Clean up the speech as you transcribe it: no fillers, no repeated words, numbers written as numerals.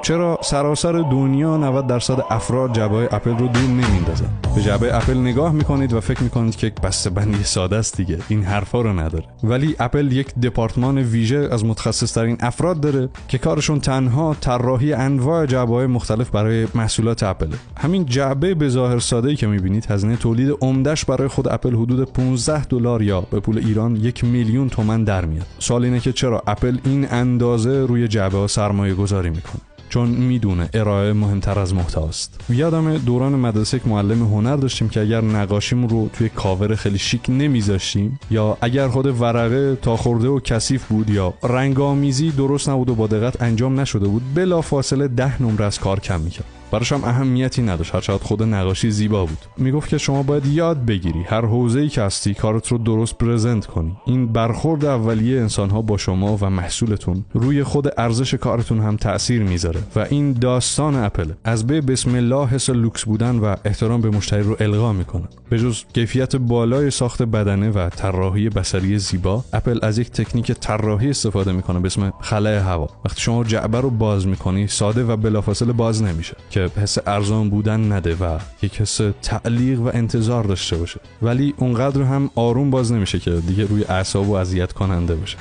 چرا سراسر دنیا 90% افراد جعبه‌های اپل رو دور نمیندازن؟ به جعبه اپل نگاه میکنید و فکر میکنید که بسته‌بندی ساده است دیگه، این حرفا رو نداره. ولی اپل یک دپارتمان ویژه از متخصص‌ترین افراد داره که کارشون تنها طراحی انواع جعبه‌های مختلف برای محصولات اپل. همین جعبه به ظاهر ساده‌ای که میبینید هزینه تولید عمده‌اش برای خود اپل حدود $15 یا به پول ایران 1,000,000 تومان در میاد. سوال اینه که چرا اپل این اندازه روی جعبه‌ها سرمایه‌گذاری میکنه؟ چون میدونه ارائه مهمتر از محتواست. یادم دوران مدرسه یک معلم هنر داشتیم که اگر نقاشیمون رو توی کاور خیلی شیک نمیذاشتیم یا اگر خود ورقه تا خورده و کثیف بود یا رنگامیزی درست نبود و با دقت انجام نشده بود، بلافاصله 10 نمره از کار کم میکرد. براش هم اهمیتی نداشت، هرچند خود نقاشی زیبا بود. میگفت که شما باید یاد بگیری، هر حوزه‌ای که هستی کارت رو درست پرزنت کنی. این برخورد اولیه انسان‌ها با شما و محصولتون روی خود ارزش کارتون هم تأثیر میذاره و این داستان اپل از به بسم الله حس لوکس بودن و احترام به مشتری رو القا میکنه. به جز کیفیت بالای ساخت بدنه و طراحی بصری زیبا، اپل از یک تکنیک طراحی استفاده میکنه به اسم خلأ هوا. وقتی شما جعبه رو باز میکنی ساده و بلافاصله باز نمیشه که حس ارزان بودن نده و یک حس تعلیق و انتظار داشته باشه، ولی اونقدر هم آروم باز نمیشه که دیگه روی اعصاب و اذیت کننده باشه.